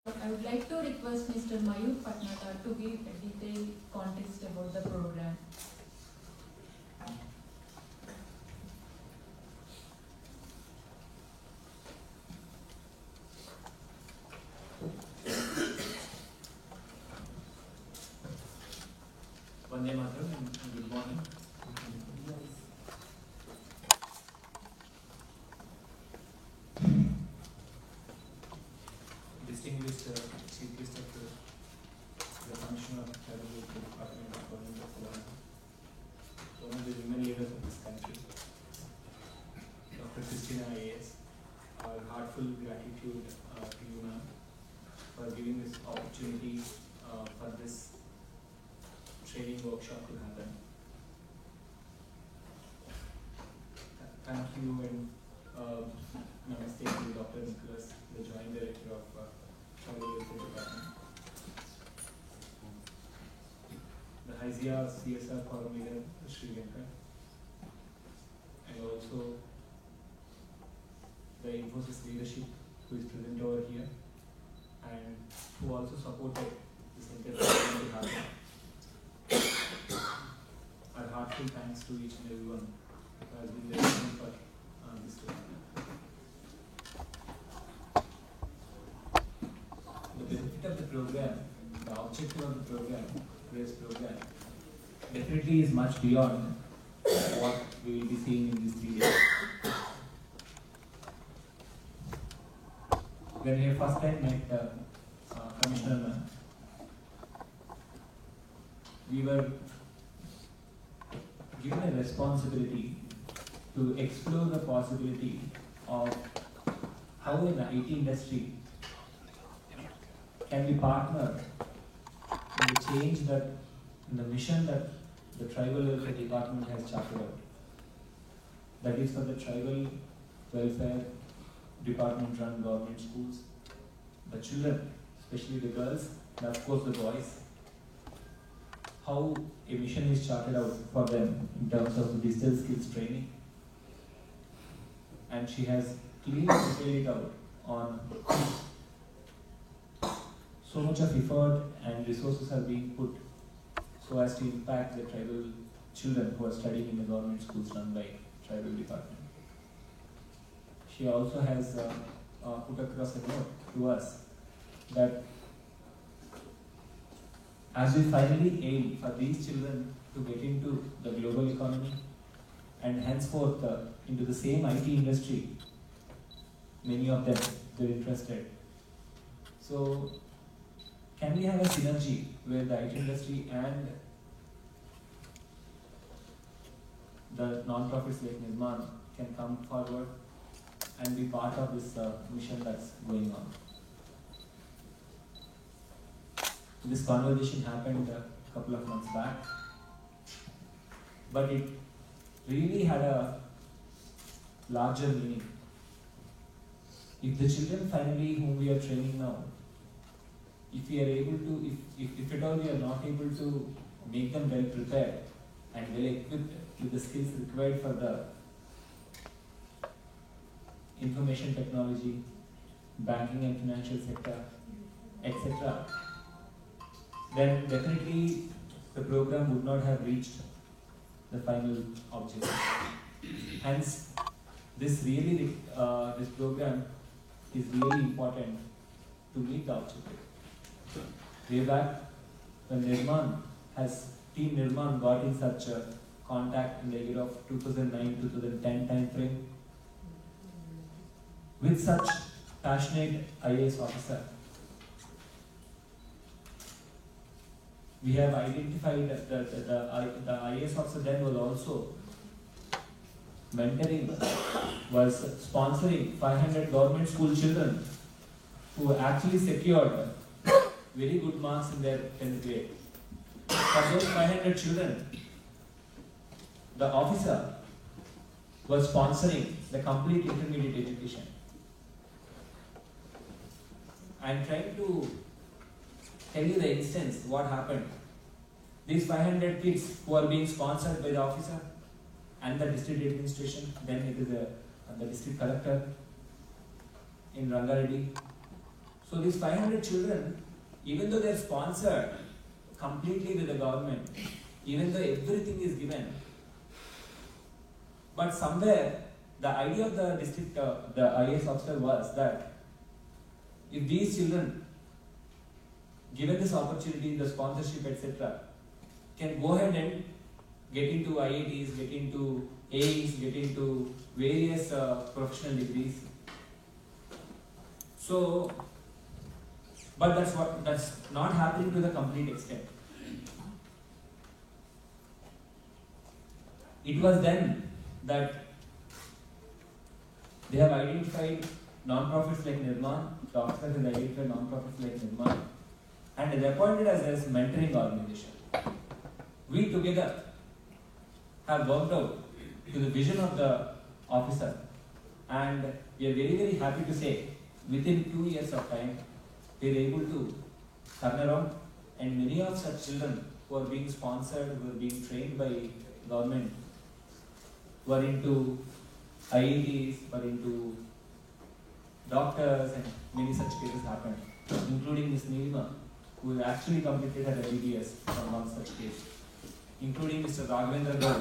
I would like to request Mr. Mayur Patnakar to give a detailed context about the program. Vande Mataram and good morning. Distinguished Chief Guest of the Commissioner of Tribal Welfare Department of Government of Telangana, one of the women leaders of this country, Dr. Christina A.S. Our heartfelt gratitude to you, ma'am, for giving this opportunity for this training workshop to happen. Thank you and namaste to Dr. Nicholas, the Joint Director of Tribal Welfare Department. The HISIA CSR Forum leader, Sri Lanka, and also the Infosys leadership who is present over here and who also supported this entire program to happen. Our heartfelt thanks to each and everyone who has been listening for this program. The benefit of the program, the objective of the program, today's program, definitely is much beyond what we will be seeing in this 3 days. When we first time met Commissioner ma'am, we were given a responsibility to explore the possibility of how an IT industry can be partnered in the change that, in the mission that the Tribal Welfare Department has charted out. That is for the Tribal Welfare Department run government schools, the children, especially the girls, and of course the boys, how a mission is charted out for them in terms of the digital skills training. And she has clearly detailed it out on so much of effort and resources are being put so as to impact the tribal children who are studying in the government schools run by tribal department. She also has put across a note to us that as we finally aim for these children to get into the global economy and henceforth into the same IT industry, many of them they're interested. So, can we have a synergy where the IT industry and the non-profits like Nirman can come forward and be part of this mission that's going on? This conversation happened a couple of months back, but it really had a larger meaning. If the children finally whom we are training now, if we are able to, if at all we are not able to make them well prepared and well equipped with the skills required for the information technology, banking and financial sector, etc., then definitely the program would not have reached the final objective. Hence, this program is really important to meet the objective. Way back when Team Nirman got in such a contact in the year of 2009-2010 time frame with such passionate IAS officer, we have identified that the IAS officer then was also mentoring, was sponsoring 500 government school children who actually secured very good marks in their 10th grade. For those 500 children, the officer was sponsoring the complete intermediate education. I am trying to tell you the instance, what happened. These 500 kids who are being sponsored by the officer and the district administration, then it is the district collector in Rangareddy. So these 500 children, even though they are sponsored completely with the government, even though everything is given, but somewhere the idea of the district, the IAS officer was that if these children, given this opportunity, the sponsorship, etc., can go ahead and get into IITs, get into AIs, get into various professional degrees. So, but that's not happening to the complete extent. It was then that they have identified non-profits like Nirman, the officer has identified non-profits like Nirman, and they appointed us as mentoring organization. We together have worked out to the vision of the officer, and we are very, very happy to say within 2 years of time, we are able to turn around, and many of such children who are being sponsored, who are being trained by government, who are into IITs, who are into doctors, and many such cases happened, including Ms. Nilima, who actually completed her MBBS from one such case, including Mr. Raghavendra Gaur,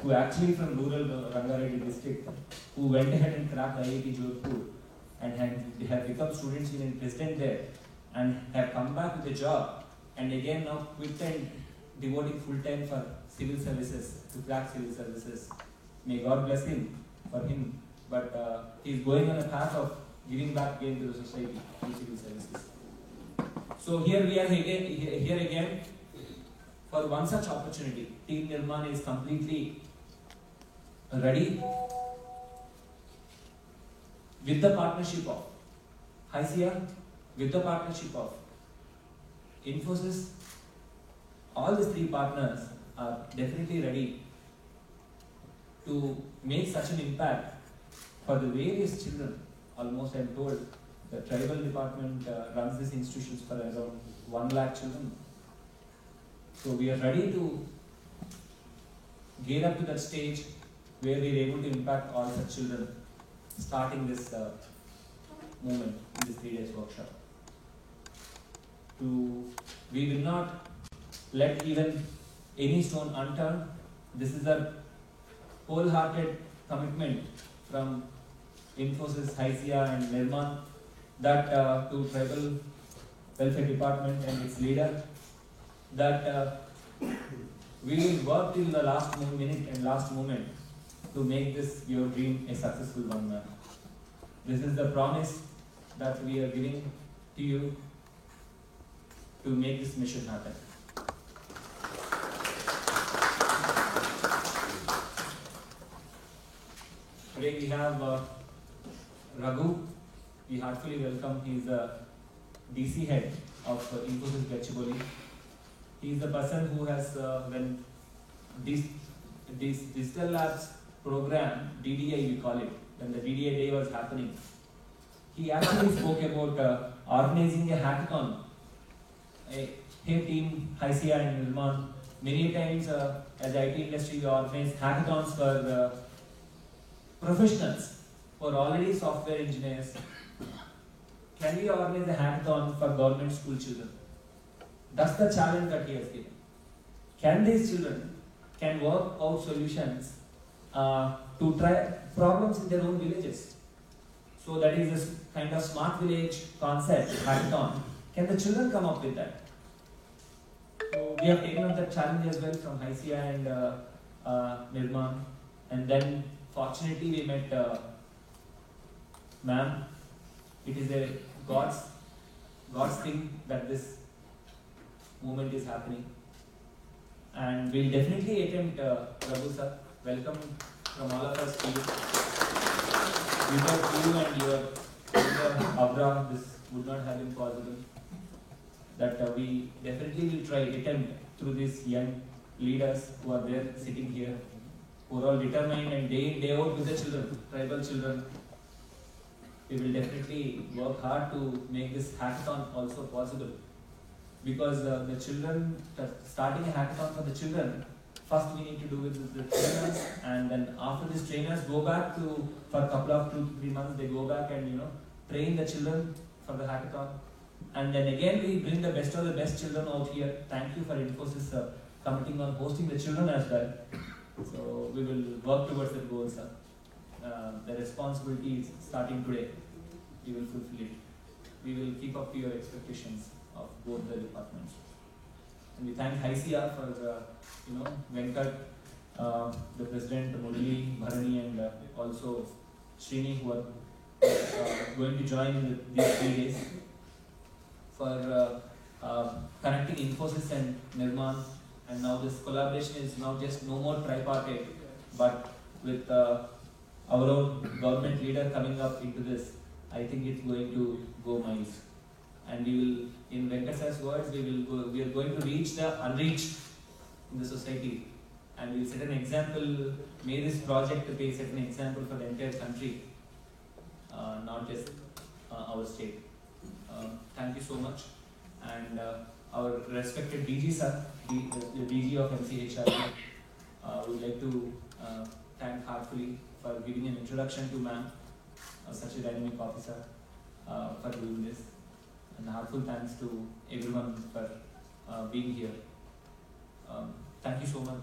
who actually from rural Rangareddy district, who went ahead and cracked IIT Jodhpur and have become students union president there and have come back with a job and again now quit and devoting full time for civil services, to crack civil services. May God bless him for him, but he is going on a path of giving back again to the society through civil services. So here we are again for one such opportunity. Team Nirman is completely ready with the partnership of HICIA, with the partnership of Infosys. All these three partners are definitely ready to make such an impact for the various children. Almost I'm told the tribal department runs these institutions for around 1 lakh children. So we are ready to get up to that stage where we are able to impact all such children, starting this movement in this 3 days workshop. We will not let even any stone unturned. This is a wholehearted commitment from Infosys, HICIA and Nirman that to Tribal Welfare Department and its leader, that we will work till the last minute and last moment to make this your dream a successful one, man. This is the promise that we are giving to you to make this mission happen. Today we have Raghu. We heartfully welcome. He is the DC head of Infosys Gachibowli. He is the person who has, when this Digital Labs program, DDI we call it, when the DDI day was happening, he actually spoke about organizing a hackathon. Hey team, HICIA and Nirman, many times as the IT industry we organize hackathons for professionals who are already software engineers. Can we organize a hackathon for government school children? That's the challenge that he has given. Can these children can work out solutions to try problems in their own villages? So that is this kind of smart village concept, hackathon. Can the children come up with that? So we have taken up that challenge as well from HICIA and Nirman, and then fortunately we met ma'am. It is a God's thing that this movement is happening, and we'll definitely attempt Raghu sir. Welcome from all of us to you. Without you and your Abra, this would not have been possible. That we definitely will try attempt through these young leaders who are there sitting here, who are all determined and day in day out with the children, tribal children. We will definitely work hard to make this hackathon also possible, because the children, starting a hackathon for the children, first we need to do it with the trainers, and then after these trainers go back to, for a couple of 2-3 months, they go back and train the children for the hackathon. And then again, we bring the best of the best children out here. Thank you for Infosys committing on hosting the children as well. So we will work towards that goal, sir. The responsibility is starting today. We will fulfill it. We will keep up to your expectations of both the departments. And we thank HICIA for Venkat, the president, Murali, Bharani, and also Srini, who are going to join in these 3 days for connecting Infosys and Nirman. And now this collaboration is now just no more tripartite, but with our own government leader coming up into this, I think it's going to go miles. And we will, in Venkata's words, we are going to reach the unreached in the society, and we will set an example. May this project set an example for the entire country, not just our state. Thank you so much. And our respected DG sir, the DG of MCHR, would like to thank heartfully for giving an introduction to ma'am, such a dynamic officer, for doing this. And heartful thanks to everyone for being here. Thank you so much.